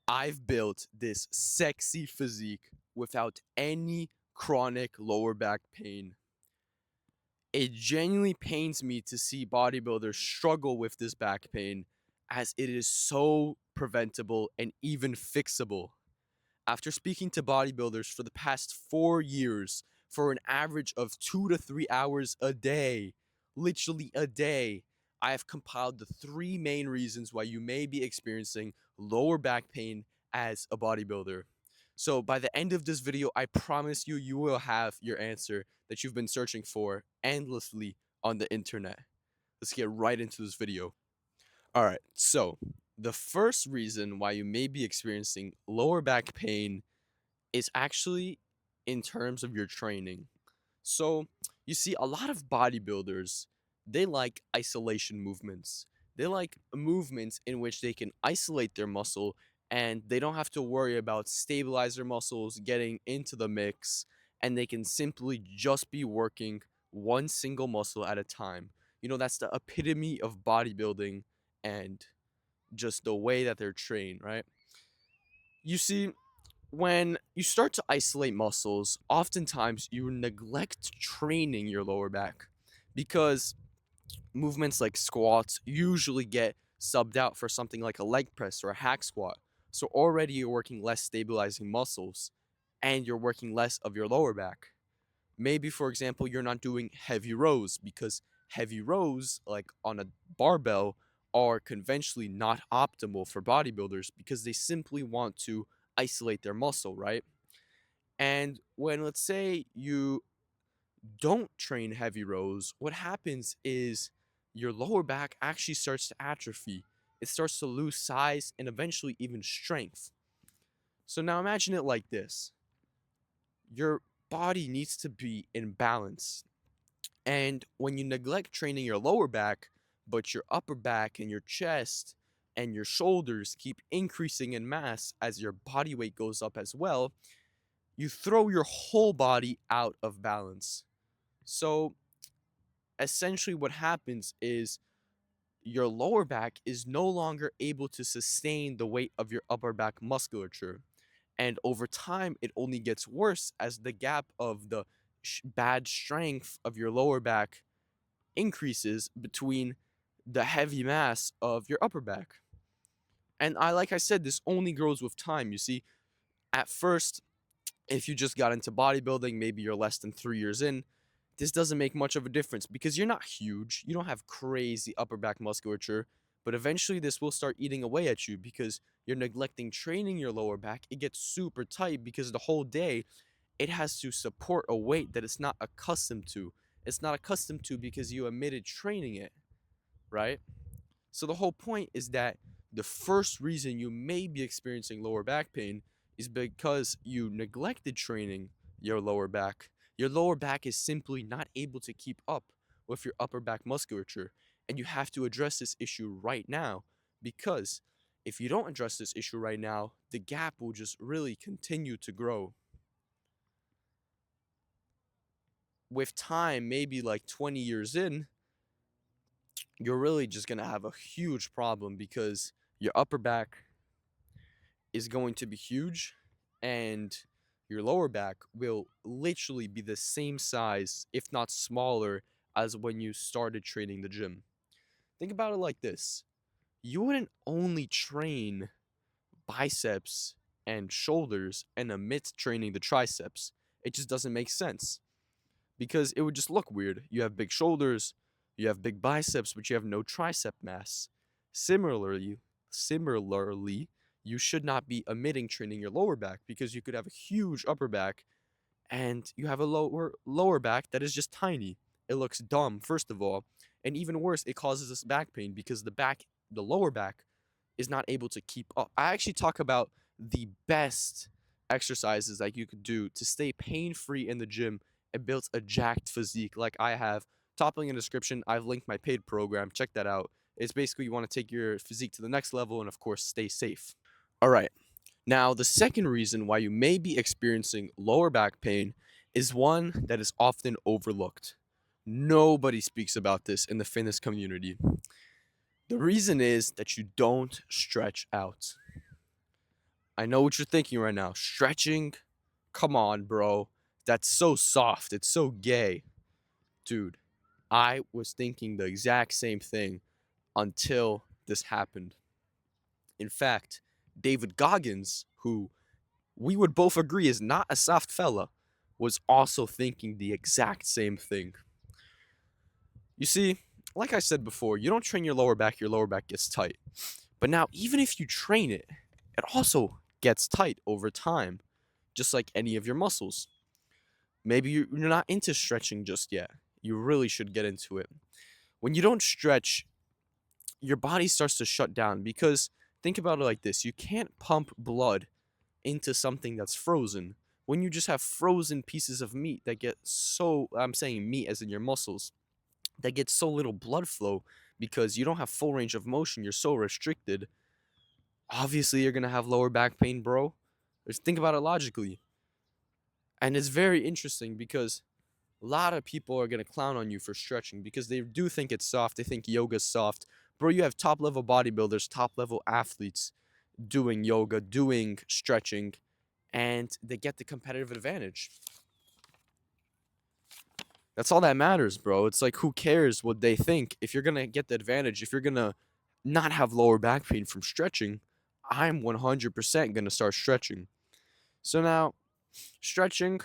I've built this sexy physique without any chronic lower back pain. It genuinely pains me to see bodybuilders struggle with this back pain as it is so preventable and even fixable. After speaking to bodybuilders for the past 4 years for an average of 2 to 3 hours a day, literally a day, I have compiled the three main reasons why you may be experiencing lower back pain as a bodybuilder. So by the end of this video, I promise you, you will have your answer that you've been searching for endlessly on the internet. Let's get right into this video. All right, so the first reason why you may be experiencing lower back pain is actually in terms of your training. So, you see, a lot of bodybuilders, they like isolation movements. They like movements in which they can isolate their muscle and they don't have to worry about stabilizer muscles getting into the mix, and they can simply just be working one single muscle at a time. That's the epitome of bodybuilding and just the way that they're trained, right? You see, when you start to isolate muscles, oftentimes you neglect training your lower back because movements like squats usually get subbed out for something like a leg press or a hack squat. So already you're working less stabilizing muscles and you're working less of your lower back. Maybe, for example, you're not doing heavy rows because heavy rows, like on a barbell, are conventionally not optimal for bodybuilders because they simply want to isolate their muscle, right? And when, let's say, you don't train heavy rows, what happens is your lower back actually starts to atrophy. It starts to lose size and eventually even strength. So now imagine it like this: your body needs to be in balance. And when you neglect training your lower back, but your upper back and your chest and your shoulders keep increasing in mass as your body weight goes up as well, you throw your whole body out of balance. So essentially, what happens is your lower back is no longer able to sustain the weight of your upper back musculature. And over time, it only gets worse as the gap of the bad strength of your lower back increases between the heavy mass of your upper back. And like I said, this only grows with time. You see, at first, if you just got into bodybuilding, maybe you're less than 3 years in, this doesn't make much of a difference because you're not huge. You don't have crazy upper back musculature, but eventually this will start eating away at you because you're neglecting training your lower back. It gets super tight because the whole day it has to support a weight that it's not accustomed to. It's not accustomed to because you omitted training it, right? So the whole point is that the first reason you may be experiencing lower back pain is because you neglected training your lower back. Your lower back is simply not able to keep up with your upper back musculature, and you have to address this issue right now because if you don't address this issue right now, the gap will just really continue to grow. With time, maybe like 20 years in, you're really just going to have a huge problem because your upper back is going to be huge and your lower back will literally be the same size, if not smaller, as when you started training the gym. Think about it like this: you wouldn't only train biceps and shoulders and omit training the triceps. It just doesn't make sense because it would just look weird. You have big shoulders, you have big biceps, but you have no tricep mass. Similarly, you should not be omitting training your lower back because you could have a huge upper back and you have a lower back that is just tiny. It looks dumb, first of all, and even worse, it causes us back pain because the lower back is not able to keep up. I actually talk about the best exercises that you could do to stay pain-free in the gym and build a jacked physique like I have. Top link in the description. I've linked my paid program. Check that out. It's basically you want to take your physique to the next level and of course stay safe. All right. Now, the second reason why you may be experiencing lower back pain is one that is often overlooked. Nobody speaks about this in the fitness community. The reason is that you don't stretch out. I know what you're thinking right now. Stretching? Come on, bro. That's so soft. It's so gay. Dude, I was thinking the exact same thing until this happened. In fact, David Goggins, who we would both agree is not a soft fella, was also thinking the exact same thing. You see, like I said before, you don't train your lower back gets tight. But now, even if you train it, it also gets tight over time, just like any of your muscles. Maybe you're not into stretching just yet. You really should get into it. When you don't stretch, your body starts to shut down because think about it like this: you can't pump blood into something that's frozen. When you just have frozen pieces of meat that get so, I'm saying meat as in your muscles, that get so little blood flow because you don't have full range of motion, you're so restricted, obviously you're going to have lower back pain, bro. Just think about it logically. And it's very interesting because a lot of people are going to clown on you for stretching because they do think it's soft. They think yoga's soft. Bro, you have top level bodybuilders, top level athletes doing yoga, doing stretching, and they get the competitive advantage. That's all that matters, bro. It's like, who cares what they think? If you're going to get the advantage, if you're going to not have lower back pain from stretching, I'm 100% going to start stretching. So now, stretching,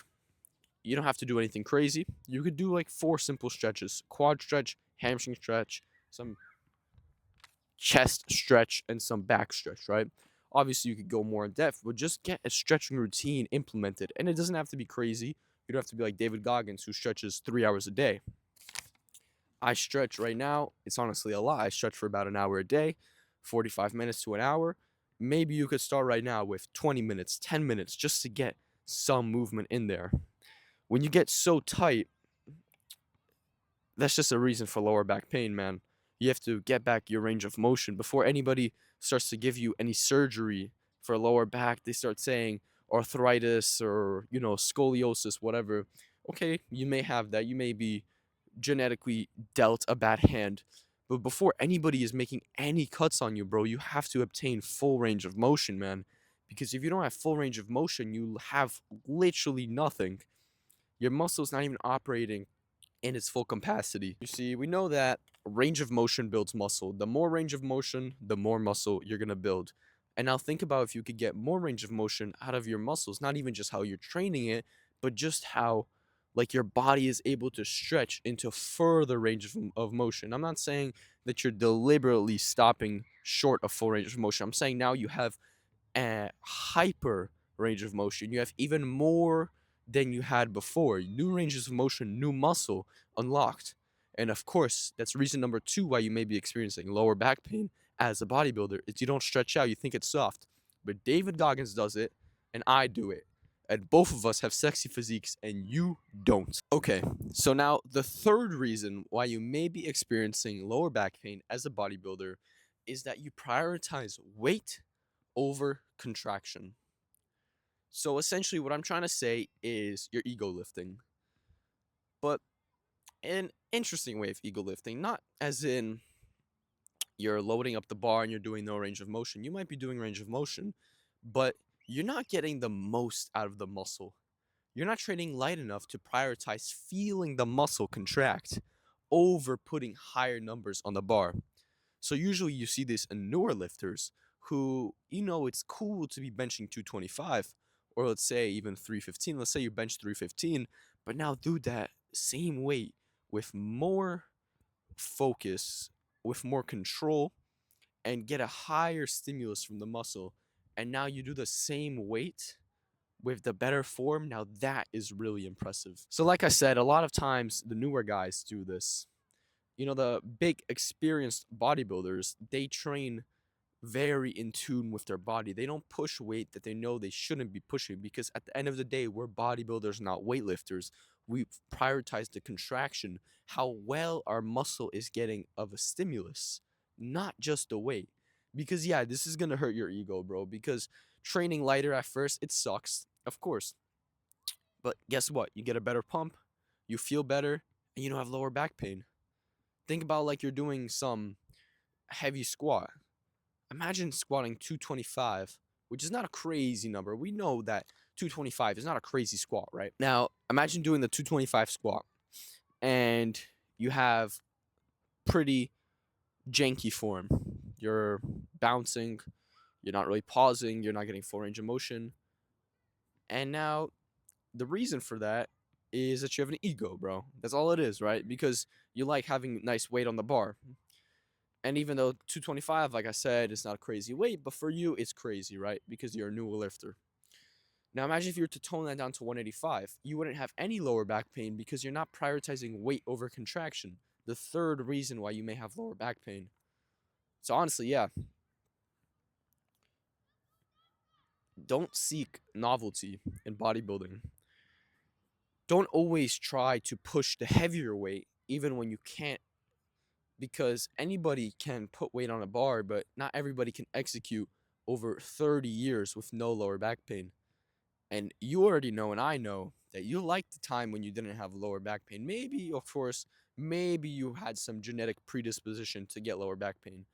you don't have to do anything crazy. You could do like 4 simple stretches: quad stretch, hamstring stretch, some chest stretch, and some back stretch, right? Obviously, you could go more in depth, but just get a stretching routine implemented. And it doesn't have to be crazy. You don't have to be like David Goggins, who stretches 3 hours a day. I stretch right now. It's honestly a lot. I stretch for about an hour a day, 45 minutes to an hour. Maybe you could start right now with 20 minutes, 10 minutes, just to get some movement in there. When you get so tight, that's just a reason for lower back pain, man. You have to get back your range of motion before anybody starts to give you any surgery for lower back. They start saying arthritis or, scoliosis, whatever. Okay, you may have that. You may be genetically dealt a bad hand. But before anybody is making any cuts on you, bro, you have to obtain full range of motion, man. Because if you don't have full range of motion, you have literally nothing. Your muscle's not even operating in its full capacity. You see, we know that range of motion builds muscle. The more range of motion, the more muscle you're going to build. And now think about if you could get more range of motion out of your muscles, not even just how you're training it, but just how like your body is able to stretch into further range of motion. I'm not saying that you're deliberately stopping short of full range of motion. I'm saying now you have a hyper range of motion. You have even more than you had before. New ranges of motion, new muscle unlocked. And of course, that's reason number 2 why you may be experiencing lower back pain as a bodybuilder. Is you don't stretch out, you think it's soft. But David Goggins does it, and I do it. And both of us have sexy physiques, and you don't. Okay, so now the third reason why you may be experiencing lower back pain as a bodybuilder is that you prioritize weight over contraction. So essentially, what I'm trying to say is you're ego lifting, but an interesting way of ego lifting, not as in you're loading up the bar and you're doing no range of motion. You might be doing range of motion, but you're not getting the most out of the muscle. You're not training light enough to prioritize feeling the muscle contract over putting higher numbers on the bar. So usually you see this in newer lifters who, it's cool to be benching 225 or let's say even 315. Let's say you bench 315, but now do that same weight with more focus, with more control, and get a higher stimulus from the muscle. And now you do the same weight with the better form. Now that is really impressive. So like I said, a lot of times the newer guys do this. The big experienced bodybuilders, they train very in tune with their body. They don't push weight that they know they shouldn't be pushing because at the end of the day, we're bodybuilders, not weightlifters. We prioritize the contraction, how well our muscle is getting of a stimulus, not just the weight. Because yeah, this is going to hurt your ego, bro, because training lighter at first, it sucks, of course. But guess what? You get a better pump, you feel better, and you don't have lower back pain. Think about like you're doing some heavy squat. Imagine squatting 225 which is not a crazy number. We know that 225 is not a crazy squat, right? Now, imagine doing the 225 squat and you have pretty janky form. You're bouncing, you're not really pausing, you're not getting full range of motion. And now the reason for that is that you have an ego, bro. That's all it is, right? Because you like having nice weight on the bar. And even though 225, like I said, is not a crazy weight, but for you, it's crazy, right? Because you're a newer lifter. Now, imagine if you were to tone that down to 185. You wouldn't have any lower back pain because you're not prioritizing weight over contraction. The third reason why you may have lower back pain. So honestly, yeah, don't seek novelty in bodybuilding. Don't always try to push the heavier weight, even when you can't, because anybody can put weight on a bar, but not everybody can execute over 30 years with no lower back pain. And you already know, and I know, that you liked the time when you didn't have lower back pain. Maybe, of course, maybe you had some genetic predisposition to get lower back pain,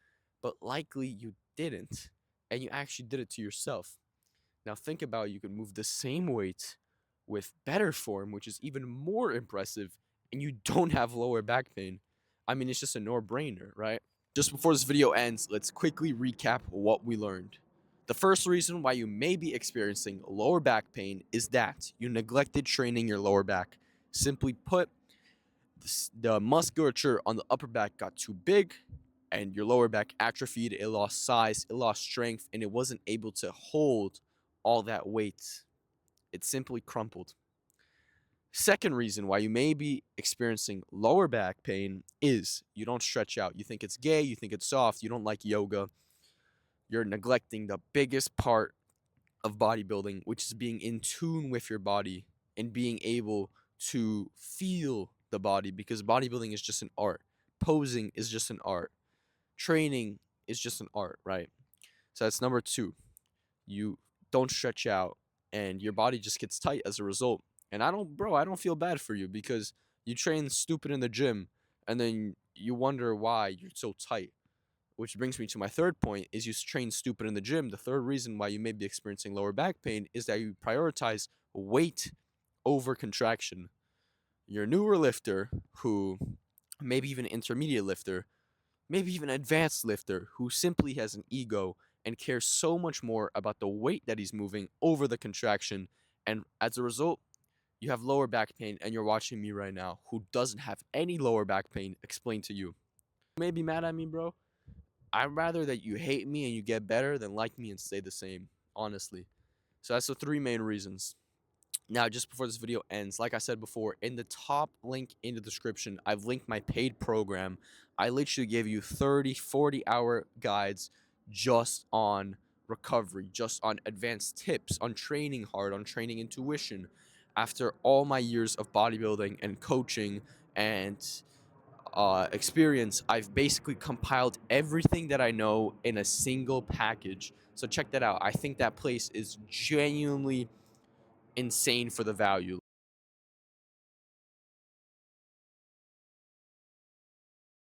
but likely you didn't, and you actually did it to yourself. Now think about, you can move the same weight with better form, which is even more impressive, and you don't have lower back pain. I mean, it's just a no-brainer, right? Just before this video ends, let's quickly recap what we learned. The first reason why you may be experiencing lower back pain is that you neglected training your lower back. Simply put, the musculature on the upper back got too big and your lower back atrophied, it lost size, it lost strength, and it wasn't able to hold all that weight. It simply crumpled. Second reason why you may be experiencing lower back pain is you don't stretch out. You think it's gay, you think it's soft, you don't like yoga. You're neglecting the biggest part of bodybuilding, which is being in tune with your body and being able to feel the body, because bodybuilding is just an art. Posing is just an art. Training is just an art, right? So that's number two. You don't stretch out and your body just gets tight as a result. And I don't feel bad for you because you train stupid in the gym and then you wonder why you're so tight. Which brings me to my third point, is you train stupid in the gym. The third reason why you may be experiencing lower back pain is that you prioritize weight over contraction. You're a newer lifter who, maybe even an intermediate lifter, maybe even an advanced lifter who simply has an ego and cares so much more about the weight that he's moving over the contraction. And as a result, you have lower back pain, and you're watching me right now who doesn't have any lower back pain explain to you. You may be mad at me, bro. I'd rather that you hate me and you get better than like me and stay the same, honestly. So that's the three main reasons. Now, just before this video ends, like I said before, in the top link in the description, I've linked my paid program. I literally give you 30, 40-hour guides just on recovery, just on advanced tips, on training hard, on training intuition. After all my years of bodybuilding and coaching and experience, I've basically compiled everything that I know in a single package. So check that out. I think that place is genuinely insane for the value.